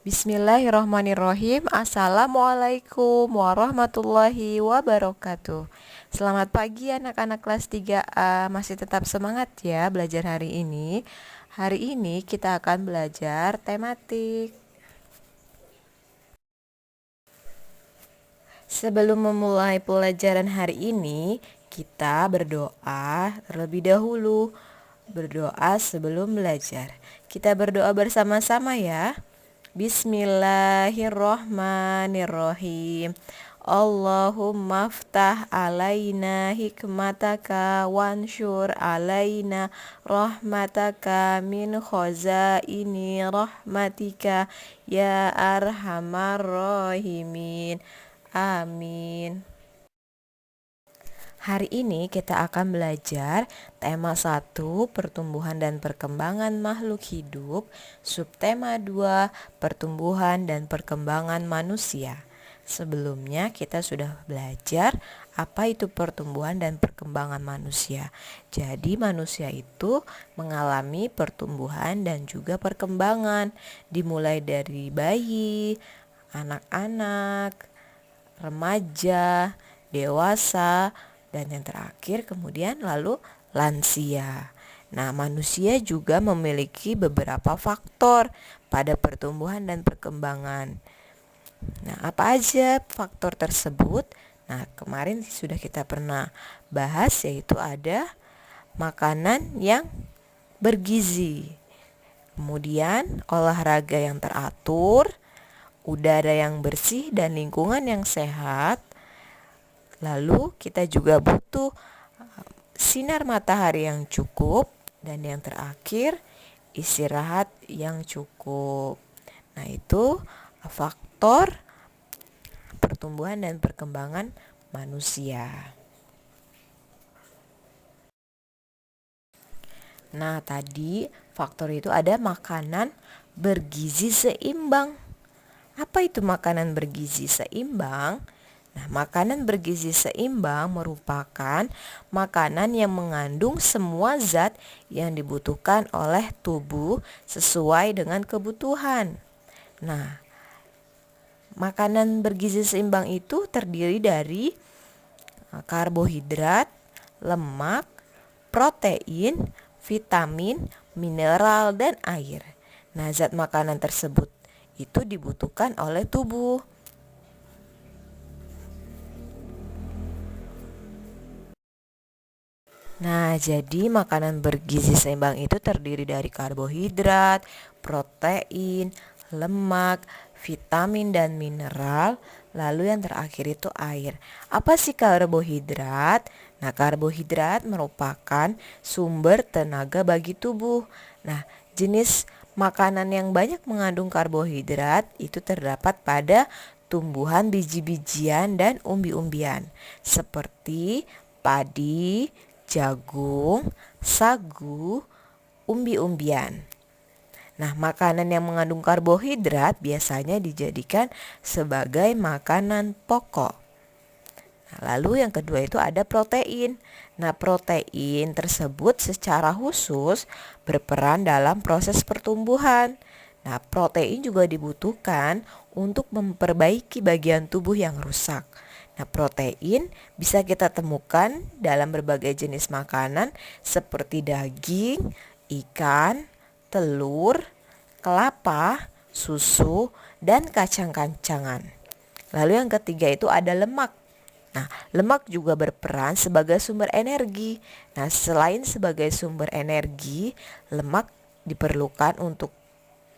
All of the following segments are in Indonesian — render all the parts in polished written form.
Bismillahirrahmanirrahim. Assalamualaikum warahmatullahi wabarakatuh. Selamat pagi anak-anak kelas 3A. Masih tetap semangat ya belajar hari ini. Hari ini kita akan belajar tematik. Sebelum memulai pelajaran hari ini, kita berdoa terlebih dahulu. Berdoa sebelum belajar. Kita berdoa bersama-sama ya. Bismillahirrahmanirrahim. Allahumma ftah alaina hikmataka wansyur alaina rahmataka min khazaini rahmatika ya arhamar rahimin. Amin. Hari ini kita akan belajar tema 1, pertumbuhan dan perkembangan makhluk hidup, subtema 2, pertumbuhan dan perkembangan manusia. Sebelumnya kita sudah belajar apa itu pertumbuhan dan perkembangan manusia. Jadi manusia itu mengalami pertumbuhan dan juga perkembangan, dimulai dari bayi, anak-anak, remaja, dewasa, dan yang terakhir kemudian lalu lansia. Nah, manusia juga memiliki beberapa faktor pada pertumbuhan dan perkembangan. Nah, apa aja faktor tersebut? Nah, kemarin sudah kita pernah bahas, yaitu ada makanan yang bergizi, kemudian olahraga yang teratur, udara yang bersih dan lingkungan yang sehat. Lalu kita juga butuh sinar matahari yang cukup, dan yang terakhir istirahat yang cukup. Nah, itu faktor pertumbuhan dan perkembangan manusia. Nah, tadi faktor itu ada makanan bergizi seimbang. Apa itu makanan bergizi seimbang? Nah, makanan bergizi seimbang merupakan makanan yang mengandung semua zat yang dibutuhkan oleh tubuh sesuai dengan kebutuhan. Nah, makanan bergizi seimbang itu terdiri dari karbohidrat, lemak, protein, vitamin, mineral, dan air. Nah, zat makanan tersebut itu dibutuhkan oleh tubuh. Nah, jadi makanan bergizi seimbang itu terdiri dari karbohidrat, protein, lemak, vitamin dan mineral, lalu yang terakhir itu air. Apa sih karbohidrat? Nah, karbohidrat merupakan sumber tenaga bagi tubuh. Nah, jenis makanan yang banyak mengandung karbohidrat itu terdapat pada tumbuhan biji-bijian dan umbi-umbian, seperti padi, jagung, sagu, umbi-umbian. Nah, makanan yang mengandung karbohidrat biasanya dijadikan sebagai makanan pokok. Nah, lalu yang kedua itu ada protein. Nah, protein tersebut secara khusus berperan dalam proses pertumbuhan. Nah, protein juga dibutuhkan untuk memperbaiki bagian tubuh yang rusak. Nah, protein bisa kita temukan dalam berbagai jenis makanan seperti daging, ikan, telur, kelapa, susu, dan kacang-kacangan. Lalu yang ketiga itu ada lemak. Nah, lemak juga berperan sebagai sumber energi. Nah, selain sebagai sumber energi, lemak diperlukan untuk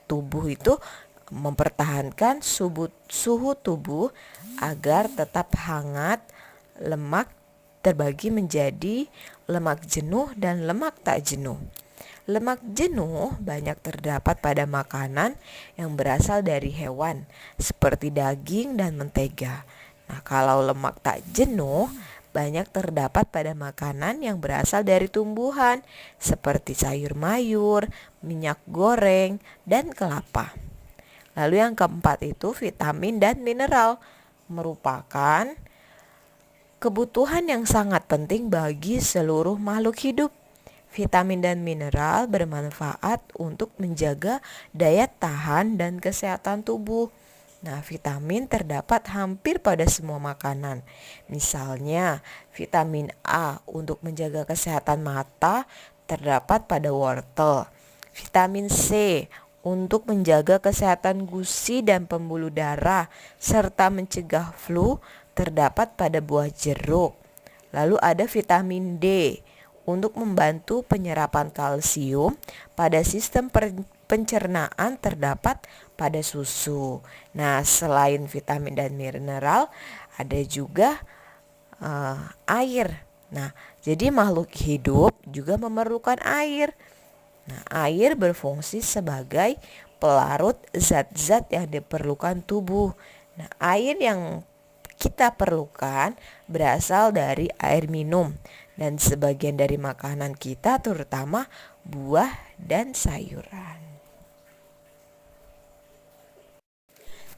tubuh itu mempertahankan suhu tubuh agar tetap hangat. Lemak terbagi menjadi lemak jenuh dan lemak tak jenuh. Lemak jenuh banyak terdapat pada makanan yang berasal dari hewan seperti daging dan mentega. Nah, kalau lemak tak jenuh banyak terdapat pada makanan yang berasal dari tumbuhan seperti sayur mayur, minyak goreng, dan kelapa. Lalu yang keempat itu vitamin dan mineral, merupakan kebutuhan yang sangat penting bagi seluruh makhluk hidup. Vitamin dan mineral bermanfaat untuk menjaga daya tahan dan kesehatan tubuh. Nah, vitamin terdapat hampir pada semua makanan. Misalnya, vitamin A untuk menjaga kesehatan mata terdapat pada wortel. Vitamin C untuk menjaga kesehatan gusi dan pembuluh darah serta mencegah flu terdapat pada buah jeruk. Lalu ada vitamin D untuk membantu penyerapan kalsium pada sistem pencernaan terdapat pada susu. Nah, selain vitamin dan mineral, ada juga air. Nah, jadi makhluk hidup juga memerlukan air. Nah, air berfungsi sebagai pelarut zat-zat yang diperlukan tubuh. Nah, air yang kita perlukan berasal dari air minum dan sebagian dari makanan kita, terutama buah dan sayuran.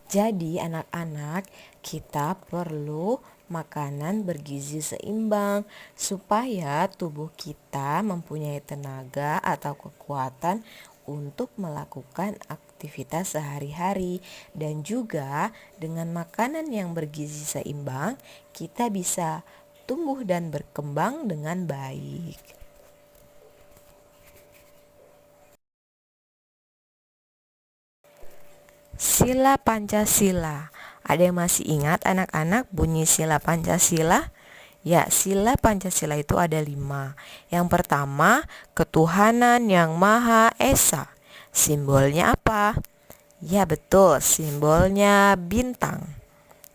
Jadi anak-anak, kita perlu makanan bergizi seimbang supaya tubuh kita mempunyai tenaga atau kekuatan untuk melakukan aktivitas sehari-hari. Dan juga dengan makanan yang bergizi seimbang, kita bisa tumbuh dan berkembang dengan baik. Sila Pancasila. Ada yang masih ingat anak-anak bunyi sila Pancasila? Ya, sila Pancasila itu ada 5. Yang pertama, ketuhanan yang Maha Esa. Simbolnya apa? Ya betul, simbolnya bintang.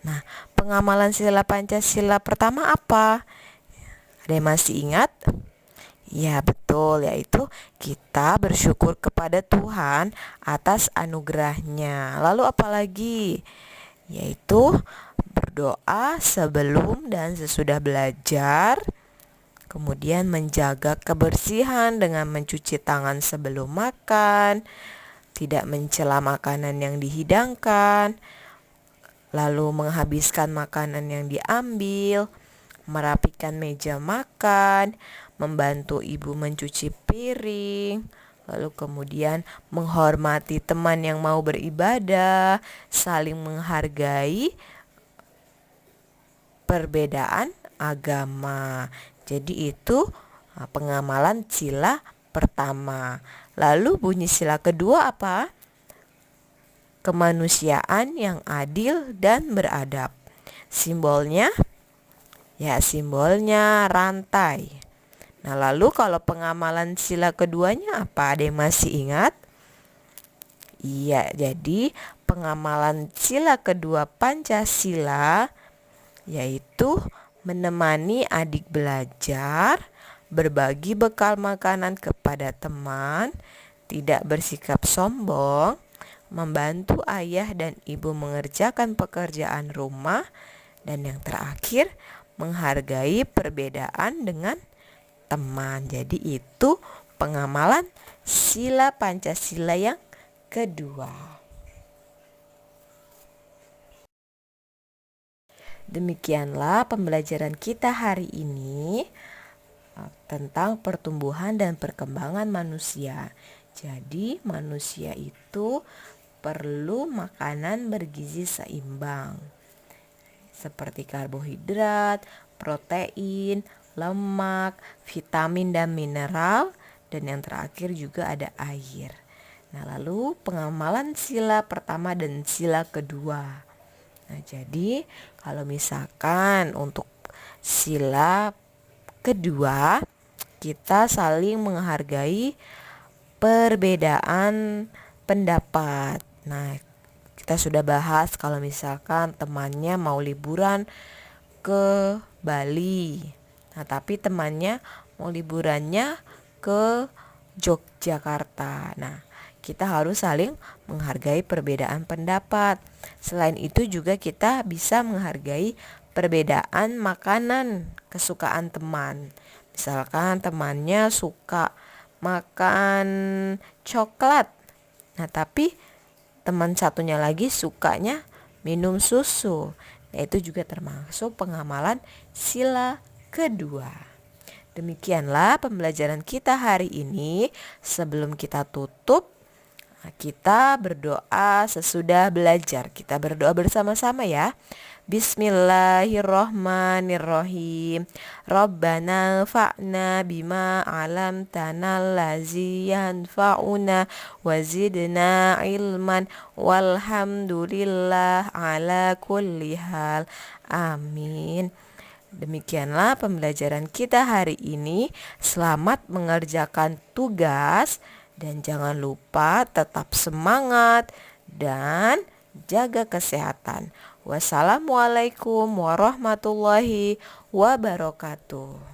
Nah, pengamalan sila Pancasila pertama apa? Ada yang masih ingat? Ya betul, yaitu kita bersyukur kepada Tuhan atas anugerahnya. Lalu apalagi? Yaitu berdoa sebelum dan sesudah belajar. Kemudian menjaga kebersihan dengan mencuci tangan sebelum makan. Tidak mencela makanan yang dihidangkan. Lalu menghabiskan makanan yang diambil. Merapikan meja makan, membantu ibu mencuci piring, lalu kemudian menghormati teman yang mau beribadah, saling menghargai perbedaan agama. Jadi itu pengamalan sila pertama. Lalu bunyi sila kedua apa? Kemanusiaan yang adil dan beradab. Simbolnya? Ya, simbolnya rantai. Nah, lalu kalau pengamalan sila keduanya apa? Ada yang masih ingat? Iya, jadi pengamalan sila kedua Pancasila yaitu menemani adik belajar, berbagi bekal makanan kepada teman, tidak bersikap sombong, membantu ayah dan ibu mengerjakan pekerjaan rumah, dan yang terakhir menghargai perbedaan dengan teman. Jadi itu pengamalan sila Pancasila yang kedua. Demikianlah pembelajaran kita hari ini tentang pertumbuhan dan perkembangan manusia. Jadi manusia itu perlu makanan bergizi seimbang, seperti karbohidrat, protein, lemak, vitamin dan mineral, dan yang terakhir juga ada air. Nah, lalu pengamalan sila pertama dan sila kedua. Nah, jadi kalau misalkan untuk sila kedua, kita saling menghargai perbedaan pendapat. Nah, kita sudah bahas kalau misalkan temannya mau liburan ke Bali. Nah, tapi temannya mau liburannya ke Yogyakarta. Nah, kita harus saling menghargai perbedaan pendapat. Selain itu juga kita bisa menghargai perbedaan makanan kesukaan teman. Misalkan temannya suka makan coklat. Nah, tapi teman satunya lagi sukanya minum susu. Nah, itu juga termasuk pengamalan sila kedua. Demikianlah pembelajaran kita hari ini. Sebelum kita tutup, kita berdoa sesudah belajar. Kita berdoa bersama-sama ya. Bismillahirrohmanirrohim. Rabbana fa'na bima alamtana allazi yanfa'una wazidna ilman walhamdulillah ala kulli hal. Amin. Demikianlah pembelajaran kita hari ini. Selamat mengerjakan tugas dan jangan lupa tetap semangat dan jaga kesehatan. Wassalamualaikum warahmatullahi wabarakatuh.